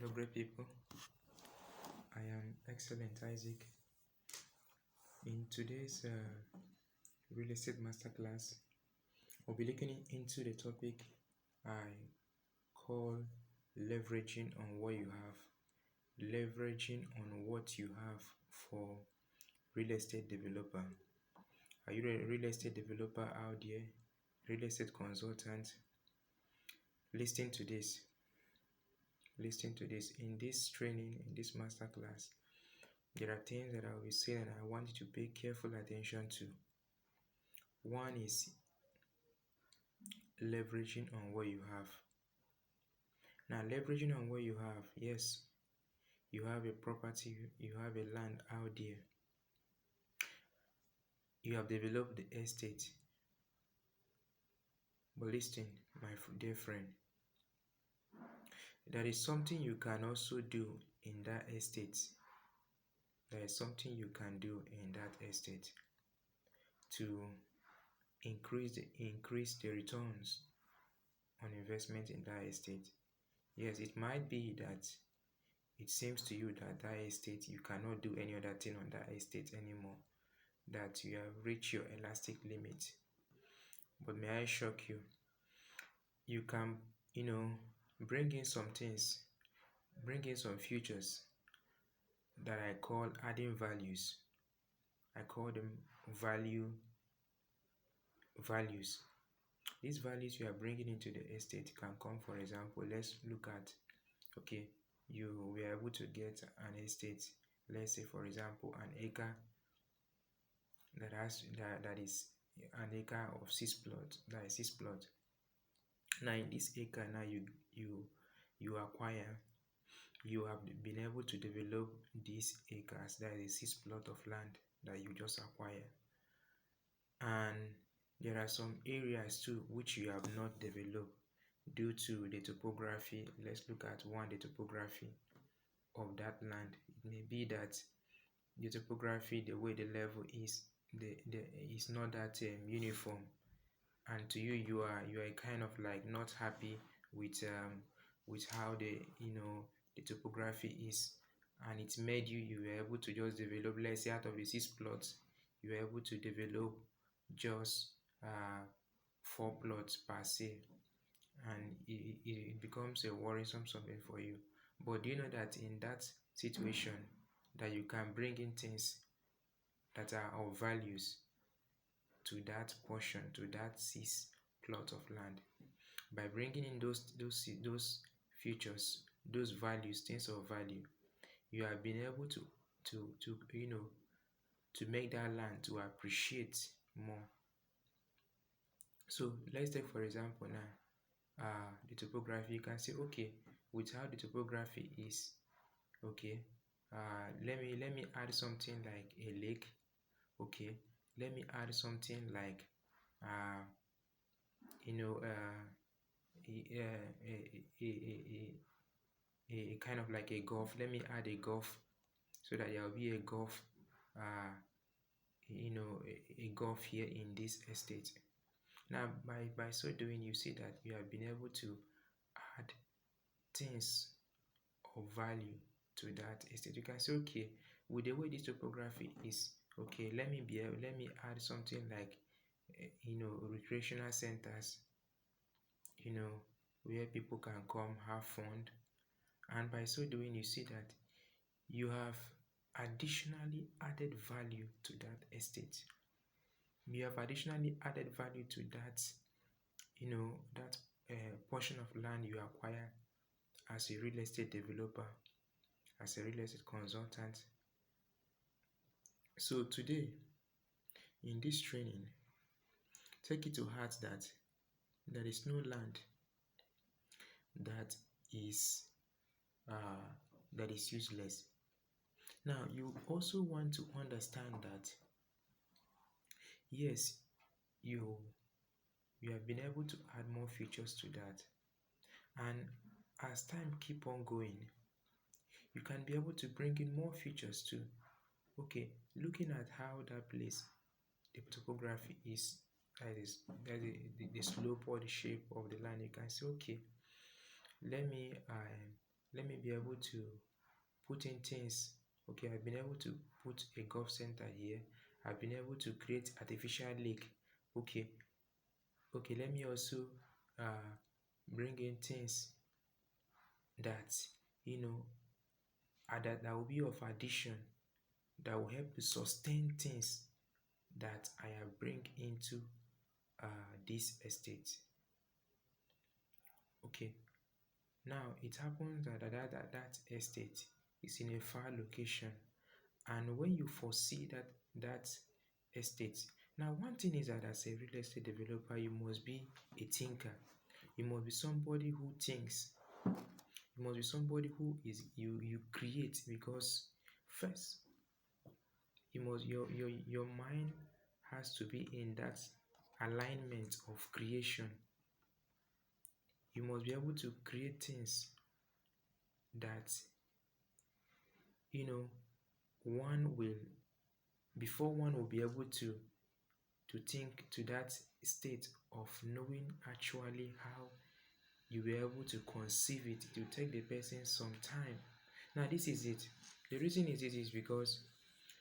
Hello, great people. I am Excellent Isaac. In today's real estate masterclass, we'll be looking into the topic I call leveraging on what you have. Leveraging on what you have for real estate developer. Are you a real estate developer out there? Real estate consultant? Listen to this. In this training, in this masterclass, there are things that I will be saying and I want you to pay careful attention to. One is leveraging on what you have. Now, leveraging on what you have, yes, you have a property, you have a land out there. You have developed the estate. But listen, my dear friend, there is something you can also do in that estate. There is something you can do in that estate to increase the returns on investment in that estate. Yes, it might be that it seems to you that that estate, you cannot do any other thing on that estate anymore, that you have reached your elastic limit. But may I shock you? You can, bring in some things, bring in some features that I call adding values. I call them values. These values you are bringing into the estate can come, for example, let's look at, okay, you were able to get an estate, let's say, for example, an acre that is an acre of 6 plots. That is 6 plots. Now, in this acre, now you acquire, you have been able to develop these acres. That is 6 plots of land that you just acquire, and there are some areas too which you have not developed due to the topography. Let's look at the topography of that land. It may be that the topography, the way the level is, is not that uniform, and to you, you are kind of like not happy with how the topography is, and it made you were able to just develop, let's say, out of the 6 plots, you were able to develop just 4 plots per se, and it becomes a worrisome something for you. But do you know that in that situation, that you can bring in things that are of values to that portion, to that 6 plot of land? By bringing in those features, those values, things of value, you have been able to make that land to appreciate more. So let's take, for example, now the topography. You can say, okay, with how the topography is, okay, let me add something like a lake. Okay, let me add something like a kind of like a golf. Let me add a golf, so that there will be a golf a golf here in this estate. Now, by so doing, you see that you have been able to add things of value to that estate. You can say, okay, with the way this topography is, okay, let me add something like recreational centers, where people can come have fun. And by so doing, you see that you have additionally added value to that estate. You have additionally added value to that, that portion of land you acquire as a real estate developer, as a real estate consultant. So today, in this training, take it to heart that there is no land that is useless. Now, you also want to understand that yes, you have been able to add more features to that, and as time keep on going, you can be able to bring in more features too. Okay, looking at how that place, the topography is, that is the slope or the shape of the land, you can say, okay, let me let me be able to put in things. Okay, I've been able to put a golf center here. I've been able to create artificial lake. Okay, let me also bring in things that you know that will be of addition, that will help to sustain things that I have bring into this estate. Okay, now it happens that estate is in a far location, and when you foresee that estate, now one thing is that as a real estate developer, you must be a thinker. You must be somebody who thinks. You must be somebody who is you create, because first you must your mind has to be in that alignment of creation. You must be able to create things that you know one will before one will be able to think to that state of knowing actually how you were able to conceive it. It will take the person some time. Now this is it. The reason is it is because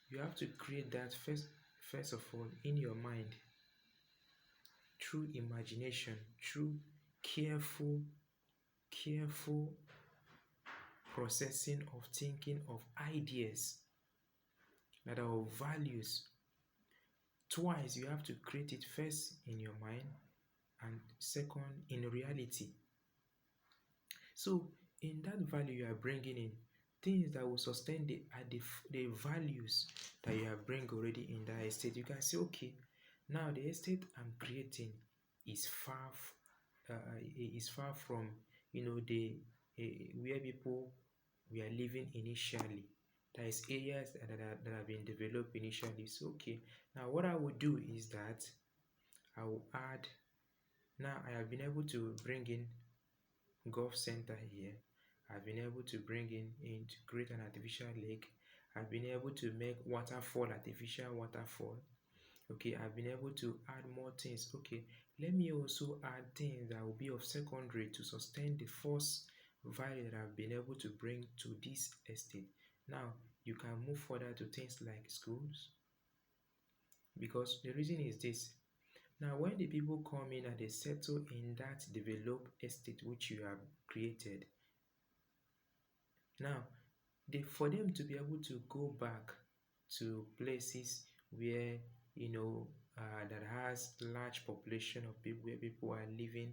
you have to create that first of all in your mind, through imagination, through careful processing of thinking of ideas that are of values. Twice, you have to create it, first in your mind and second in reality. So in that value you are bringing in, things that will sustain the values that you have bring already in that estate. You can say, okay, now the estate I'm creating is far from the where people were living initially. There is areas that have been developed initially. So okay, now what I will do is that I will add. Now I have been able to bring in golf center here. I've been able to bring in to create an artificial lake. I've been able to make waterfall, artificial waterfall. Okay, I've been able to add more things. Okay, let me also add things that will be of secondary to sustain the first value that I've been able to bring to this estate. Now you can move further to things like schools, because the reason is this. Now when the people come in and they settle in that developed estate which you have created, now for them to be able to go back to places where that has large population of people, where people are living,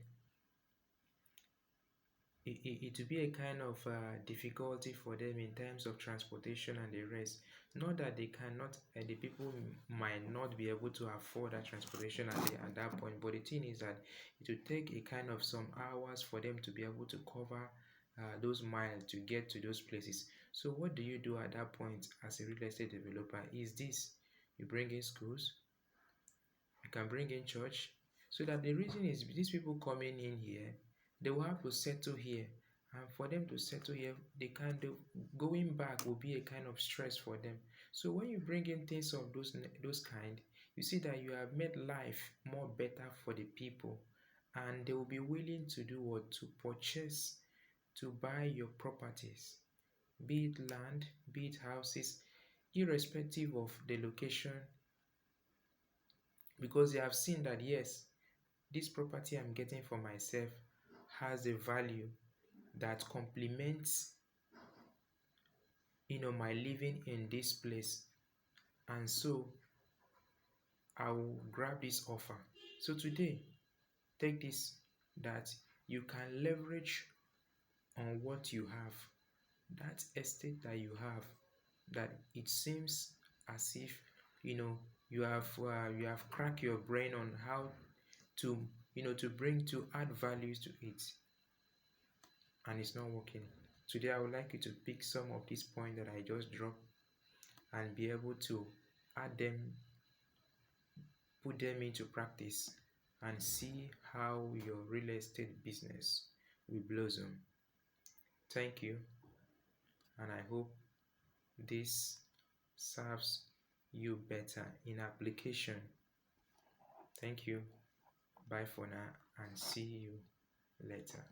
it will be a kind of difficulty for them in terms of transportation and the rest. Not that they cannot, the people might not be able to afford that transportation at that point, but the thing is that it will take a kind of some hours for them to be able to cover those miles to get to those places. So what do you do at that point as a real estate developer is this: you bring in schools, you can bring in church, so that the reason is these people coming in here, they will have to settle here, and for them to settle here, they can't do, going back will be a kind of stress for them. So when you bring in things of those kind, you see that you have made life more better for the people, and they will be willing to do what, to purchase, to buy your properties, be it land, be it houses, irrespective of the location, because they have seen that yes, this property I'm getting for myself has a value that complements my living in this place, and so I will grab this offer. So today, take this, that you can leverage on what you have, that estate that you have, that it seems as if you have cracked your brain on how to to add values to it, and it's not working. Today I would like you to pick some of these points that I just dropped and be able to add them, put them into practice, and see how your real estate business will blossom. Thank you, and I hope this serves you better in application. Thank you. Bye for now, and see you later.